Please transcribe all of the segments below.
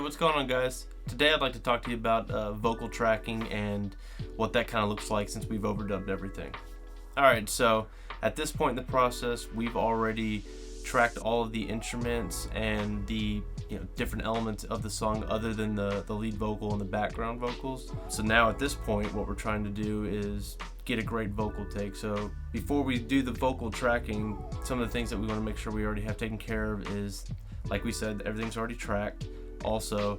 What's going on, guys? Today I'd like to talk to you about vocal tracking and what that kind of looks like since we've overdubbed everything. Alright, so at this point in the process, we've already tracked all of the instruments and the different elements of the song other than the lead vocal and the background vocals. So now at this point, what we're trying to do is get a great vocal take. So before we do the vocal tracking, some of the things that we want to make sure we already have taken care of is, like we said, everything's already tracked. Also,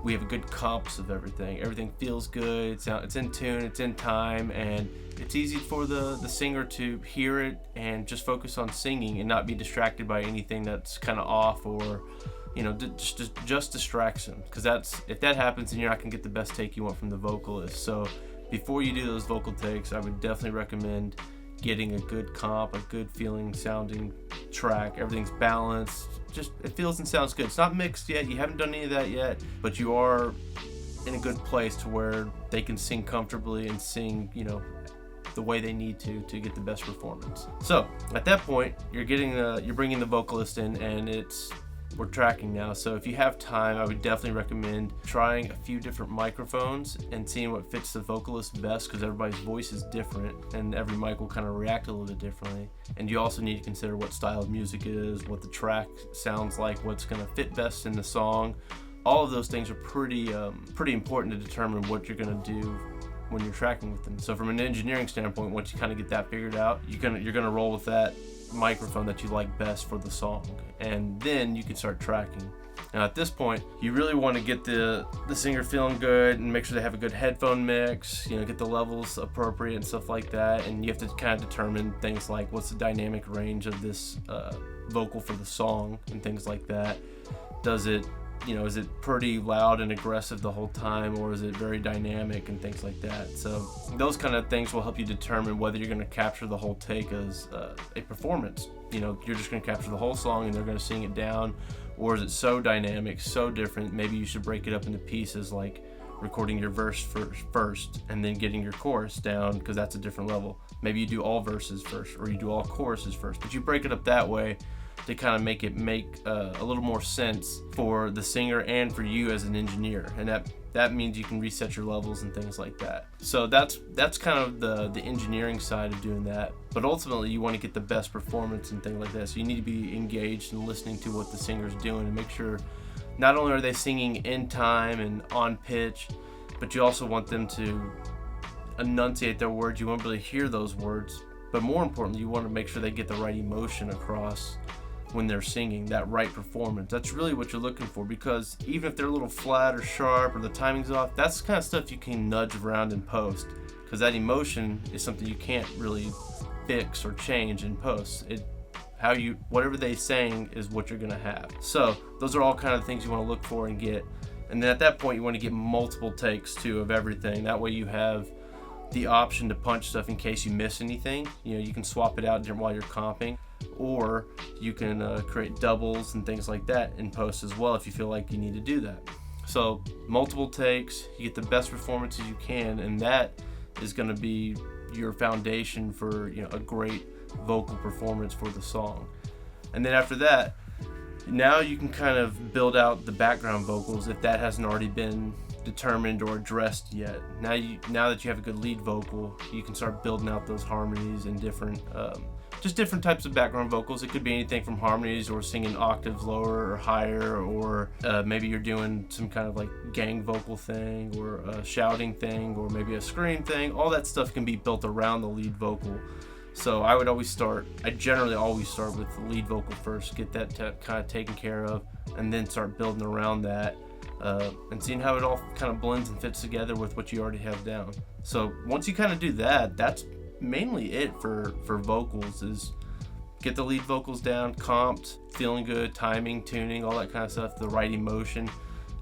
we have a good comps of everything. Everything feels good, it's in tune, it's in time, and it's easy for the singer to hear it and just focus on singing and not be distracted by anything that's kind of off or just distracts them. Because if that happens, then you're not gonna get the best take you want from the vocalist. So before you do those vocal takes, I would definitely recommend getting a good comp, a good feeling sounding track. Everything's balanced, just it feels and sounds good. It's not mixed yet, you haven't done any of that yet, but you are in a good place to where they can sing comfortably and sing the way they need to get the best performance. So at that point, you're bringing the vocalist in, and we're tracking now. So if you have time, I would definitely recommend trying a few different microphones and seeing what fits the vocalist best, because everybody's voice is different and every mic will kind of react a little bit differently. And you also need to consider what style of music it is, what the track sounds like, what's going to fit best in the song. All of those things are pretty important to determine what you're going to do when you're tracking with them. So from an engineering standpoint, once you kind of get that figured out, you're going to roll with that microphone that you like best for the song, and then you can start tracking. Now at this point, you really want to get the singer feeling good and make sure they have a good headphone mix, get the levels appropriate and stuff like that. And you have to kind of determine things like what's the dynamic range of this vocal for the song and things like that. Does it is it pretty loud and aggressive the whole time, or is it very dynamic and things like that? So those kind of things will help you determine whether you're going to capture the whole take as a performance. You're just going to capture the whole song and they're going to sing it down, or is it so dynamic, so different, maybe you should break it up into pieces, like recording your verse first and then getting your chorus down, because that's a different level. Maybe you do all verses first, or you do all choruses first, but you break it up that way to kind of make a little more sense for the singer and for you as an engineer, and that means you can reset your levels and things like that. So that's kind of the engineering side of doing that. But ultimately, you want to get the best performance and things like that. So you need to be engaged and listening to what the singer's doing and make sure not only are they singing in time and on pitch, but you also want them to enunciate their words. You want to be able to hear those words, but more importantly, you want to make sure they get the right emotion across when they're singing, that right performance. That's really what you're looking for, because even if they're a little flat or sharp or the timing's off, that's the kind of stuff you can nudge around in post, because that emotion is something you can't really fix or change in post. Whatever they saying is what you're gonna have. So those are all kind of things you want to look for and get. And then at that point, you want to get multiple takes too of everything. That way you have the option to punch stuff in case you miss anything. You can swap it out while you're comping, or you can create doubles and things like that in post as well if you feel like you need to do that. So multiple takes, you get the best performances you can, and that is going to be your foundation for a great vocal performance for the song. And then after that, now you can kind of build out the background vocals if that hasn't already been determined or addressed yet. Now that you have a good lead vocal, you can start building out those harmonies and different types of background vocals. It could be anything from harmonies or singing octaves lower or higher, or maybe you're doing some kind of like gang vocal thing, or a shouting thing, or maybe a scream thing. All that stuff can be built around the lead vocal. So I generally always start with the lead vocal first, get that kind of taken care of, and then start building around that. And seeing how it all kind of blends and fits together with what you already have down. So once you kind of do that, that's mainly it for vocals, is get the lead vocals down, comped, feeling good, timing, tuning, all that kind of stuff, the right emotion,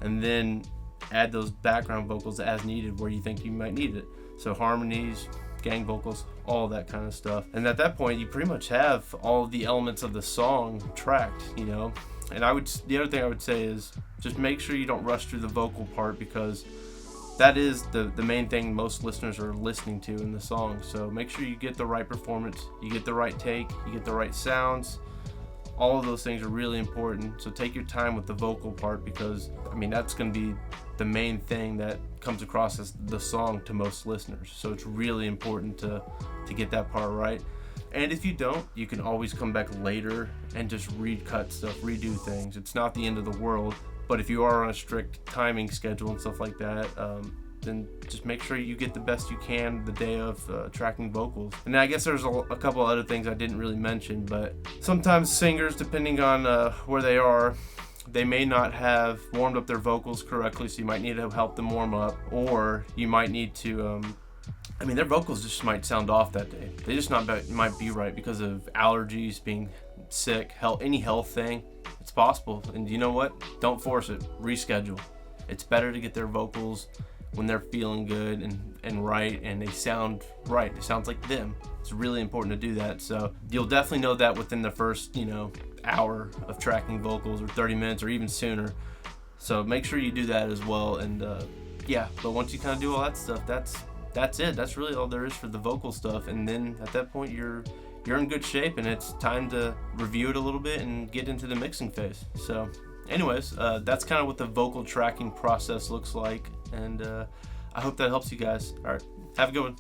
and then add those background vocals as needed where you think you might need it. So harmonies, gang vocals, all that kind of stuff. And at that point, you pretty much have all of the elements of the song tracked, And the other thing I would say is just make sure you don't rush through the vocal part, because that is the main thing most listeners are listening to in the song. So make sure you get the right performance, you get the right take, you get the right sounds, All of those things are really important. So take your time with the vocal part, because I mean that's going to be the main thing that comes across as the song to most listeners. So it's really important to get that part right. And if you don't, you can always come back later and just recut stuff, redo things. It's not the end of the world. But if you are on a strict timing schedule and stuff like that, then just make sure you get the best you can the day of tracking vocals. And I guess there's a couple other things I didn't really mention, but sometimes singers, depending on where they are, they may not have warmed up their vocals correctly, so you might need to help them warm up, or you might need to their vocals just might sound off that day. They just might be right because of allergies, being sick, any health thing. It's possible. And you know what? Don't force it. Reschedule. It's better to get their vocals when they're feeling good and right, and they sound right. It sounds like them. It's really important to do that. So you'll definitely know that within the first, hour of tracking vocals, or 30 minutes, or even sooner. So make sure you do that as well. And but once you kind of do all that stuff, that's it. That's really all there is for the vocal stuff. And then at that point, you're in good shape, and it's time to review it a little bit and get into the mixing phase. So anyways, that's kind of what the vocal tracking process looks like, and I hope that helps you guys. All right, have a good one.